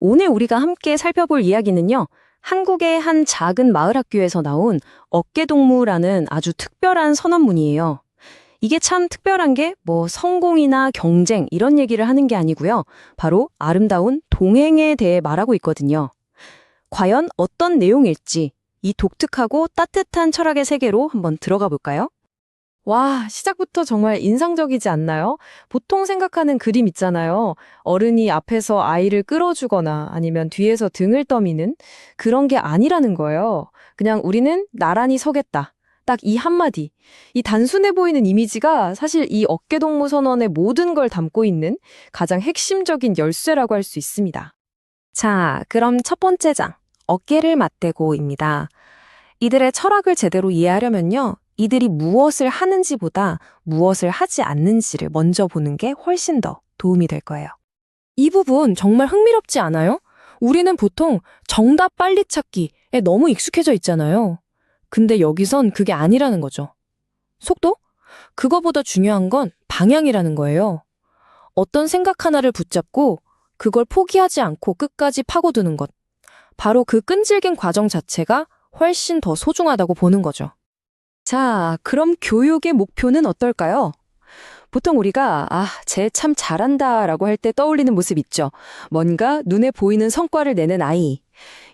오늘 우리가 함께 살펴볼 이야기는요, 한국의 한 작은 마을 학교에서 나온 어깨동무라는 아주 특별한 선언문이에요. 이게 참 특별한 게 성공이나 경쟁 이런 얘기를 하는 게 아니고요. 바로 아름다운 동행에 대해 말하고 있거든요. 과연 어떤 내용일지 이 독특하고 따뜻한 철학의 세계로 한번 들어가 볼까요? 와, 시작부터 정말 인상적이지 않나요? 보통 생각하는 그림 있잖아요. 어른이 앞에서 아이를 끌어주거나 아니면 뒤에서 등을 떠미는 그런 게 아니라는 거예요. 그냥 우리는 나란히 서겠다. 딱 이 한마디. 이 단순해 보이는 이미지가 사실 이 어깨동무 선언의 모든 걸 담고 있는 가장 핵심적인 열쇠라고 할 수 있습니다. 자, 그럼 첫 번째 장, 어깨를 맞대고입니다. 이들의 철학을 제대로 이해하려면요. 이들이 무엇을 하는지보다 무엇을 하지 않는지를 먼저 보는 게 훨씬 더 도움이 될 거예요. 이 부분 정말 흥미롭지 않아요? 우리는 보통 정답 빨리 찾기에 너무 익숙해져 있잖아요. 근데 여기선 그게 아니라는 거죠. 속도? 그거보다 중요한 건 방향이라는 거예요. 어떤 생각 하나를 붙잡고 그걸 포기하지 않고 끝까지 파고드는 것. 바로 그 끈질긴 과정 자체가 훨씬 더 소중하다고 보는 거죠. 자, 그럼 교육의 목표는 어떨까요? 보통 우리가 쟤 참 잘한다라고 할 때 떠올리는 모습 있죠. 뭔가 눈에 보이는 성과를 내는 아이.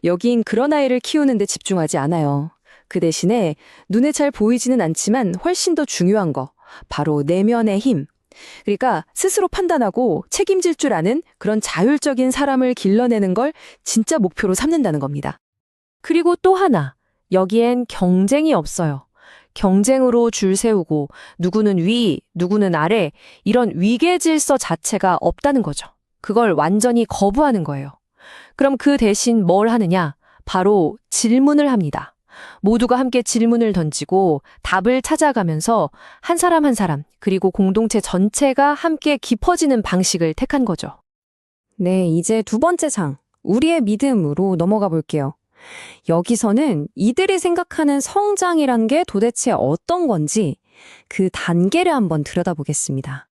여긴 그런 아이를 키우는 데 집중하지 않아요. 그 대신에 눈에 잘 보이지는 않지만 훨씬 더 중요한 거. 바로 내면의 힘. 그러니까 스스로 판단하고 책임질 줄 아는 그런 자율적인 사람을 길러내는 걸 진짜 목표로 삼는다는 겁니다. 그리고 또 하나, 여기엔 경쟁이 없어요. 경쟁으로 줄 세우고 누구는 위, 누구는 아래 이런 위계 질서 자체가 없다는 거죠. 그걸 완전히 거부하는 거예요. 그럼 그 대신 뭘 하느냐? 바로 질문을 합니다. 모두가 함께 질문을 던지고 답을 찾아가면서 한 사람 한 사람 그리고 공동체 전체가 함께 깊어지는 방식을 택한 거죠. 네, 이제 두 번째 장, 우리의 믿음으로 넘어가 볼게요. 여기서는 이들이 생각하는 성장이란 게 도대체 어떤 건지 그 단계를 한번 들여다보겠습니다.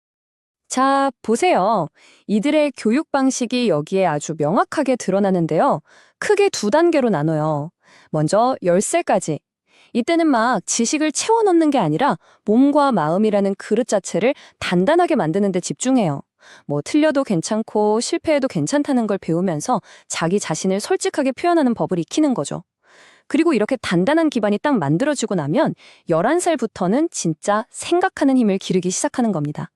자, 보세요. 이들의 교육 방식이 여기에 아주 명확하게 드러나는데요. 크게 두 단계로 나눠요. 먼저 10살까지. 이때는 막 지식을 채워 넣는 게 아니라 몸과 마음이라는 그릇 자체를 단단하게 만드는 데 집중해요. 틀려도 괜찮고 실패해도 괜찮다는 걸 배우면서 자기 자신을 솔직하게 표현하는 법을 익히는 거죠. 그리고 이렇게 단단한 기반이 딱 만들어지고 나면 11살부터는 진짜 생각하는 힘을 기르기 시작하는 겁니다.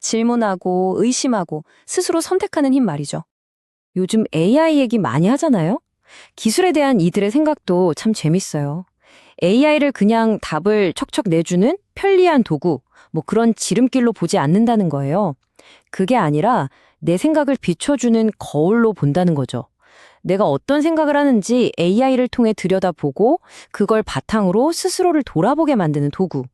질문하고 의심하고 스스로 선택하는 힘 말이죠. 요즘 AI 얘기 많이 하잖아요? 기술에 대한 이들의 생각도 참 재밌어요. AI를 그냥 답을 척척 내주는 편리한 도구, 그런 지름길로 보지 않는다는 거예요. 그게 아니라 내 생각을 비춰주는 거울로 본다는 거죠. 내가 어떤 생각을 하는지 AI를 통해 들여다보고 그걸 바탕으로 스스로를 돌아보게 만드는 도구.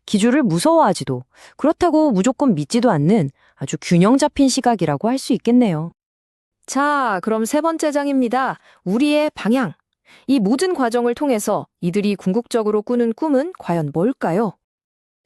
기술을 무서워하지도 그렇다고 무조건 믿지도 않는 아주 균형 잡힌 시각이라고 할 수 있겠네요. 자, 그럼 세 번째 장입니다. 우리의 방향. 이 모든 과정을 통해서 이들이 궁극적으로 꾸는 꿈은 과연 뭘까요?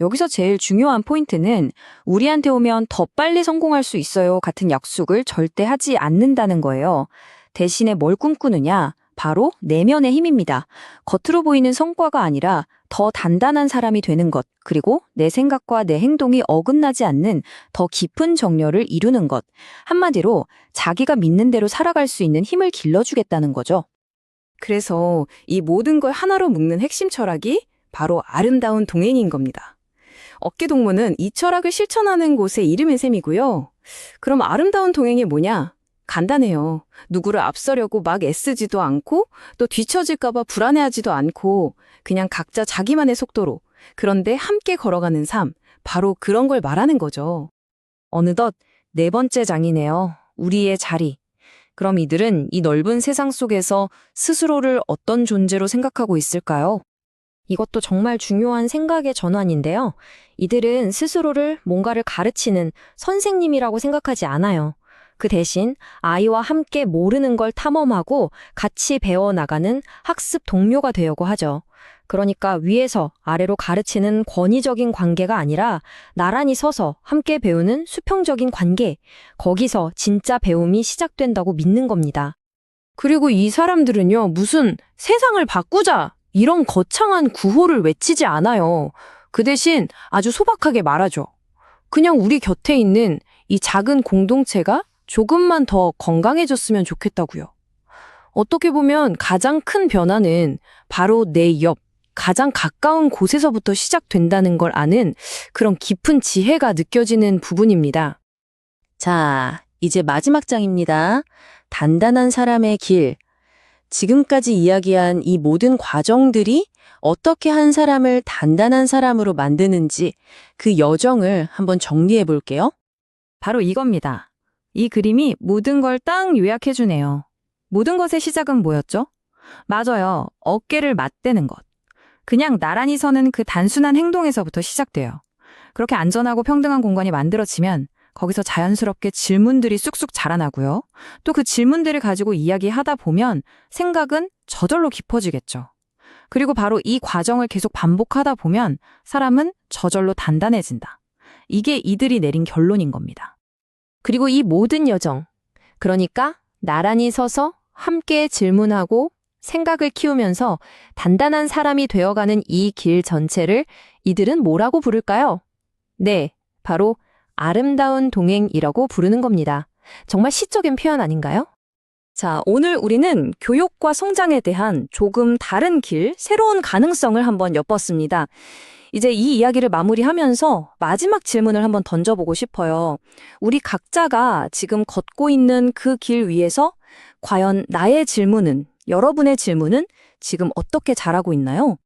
여기서 제일 중요한 포인트는 우리한테 오면 더 빨리 성공할 수 있어요 같은 약속을 절대 하지 않는다는 거예요. 대신에 뭘 꿈꾸느냐? 바로 내면의 힘입니다. 겉으로 보이는 성과가 아니라 더 단단한 사람이 되는 것, 그리고 내 생각과 내 행동이 어긋나지 않는 더 깊은 정렬을 이루는 것. 한마디로 자기가 믿는 대로 살아갈 수 있는 힘을 길러주겠다는 거죠. 그래서 이 모든 걸 하나로 묶는 핵심 철학이 바로 아름다운 동행인 겁니다. 어깨동무는 이 철학을 실천하는 곳의 이름인 셈이고요. 그럼 아름다운 동행이 뭐냐? 간단해요. 누구를 앞서려고 막 애쓰지도 않고 또 뒤처질까 봐 불안해하지도 않고 그냥 각자 자기만의 속도로 그런데 함께 걸어가는 삶, 바로 그런 걸 말하는 거죠. 어느덧 네 번째 장이네요. 우리의 자리. 그럼 이들은 이 넓은 세상 속에서 스스로를 어떤 존재로 생각하고 있을까요? 이것도 정말 중요한 생각의 전환인데요. 이들은 스스로를 뭔가를 가르치는 선생님이라고 생각하지 않아요. 그 대신 아이와 함께 모르는 걸 탐험하고 같이 배워나가는 학습 동료가 되려고 하죠. 그러니까 위에서 아래로 가르치는 권위적인 관계가 아니라 나란히 서서 함께 배우는 수평적인 관계, 거기서 진짜 배움이 시작된다고 믿는 겁니다. 그리고 이 사람들은요, 무슨 세상을 바꾸자! 이런 거창한 구호를 외치지 않아요. 그 대신 아주 소박하게 말하죠. 그냥 우리 곁에 있는 이 작은 공동체가 조금만 더 건강해졌으면 좋겠다고요. 어떻게 보면 가장 큰 변화는 바로 내 옆, 가장 가까운 곳에서부터 시작된다는 걸 아는 그런 깊은 지혜가 느껴지는 부분입니다. 자, 이제 마지막 장입니다. 단단한 사람의 길. 지금까지 이야기한 이 모든 과정들이 어떻게 한 사람을 단단한 사람으로 만드는지 그 여정을 한번 정리해 볼게요. 바로 이겁니다. 이 그림이 모든 걸 딱 요약해주네요. 모든 것의 시작은 뭐였죠? 맞아요. 어깨를 맞대는 것. 그냥 나란히 서는 그 단순한 행동에서부터 시작돼요. 그렇게 안전하고 평등한 공간이 만들어지면 거기서 자연스럽게 질문들이 쑥쑥 자라나고요. 또 그 질문들을 가지고 이야기하다 보면 생각은 저절로 깊어지겠죠. 그리고 바로 이 과정을 계속 반복하다 보면 사람은 저절로 단단해진다. 이게 이들이 내린 결론인 겁니다. 그리고 이 모든 여정, 그러니까 나란히 서서 함께 질문하고 생각을 키우면서 단단한 사람이 되어가는 이 길 전체를 이들은 뭐라고 부를까요? 네, 바로 아름다운 동행이라고 부르는 겁니다. 정말 시적인 표현 아닌가요? 자, 오늘 우리는 교육과 성장에 대한 조금 다른 길, 새로운 가능성을 한번 엿봤습니다. 이제 이 이야기를 마무리하면서 마지막 질문을 한번 던져보고 싶어요. 우리 각자가 지금 걷고 있는 그 길 위에서 과연 나의 질문은, 여러분의 질문은 지금 어떻게 자라고 있나요?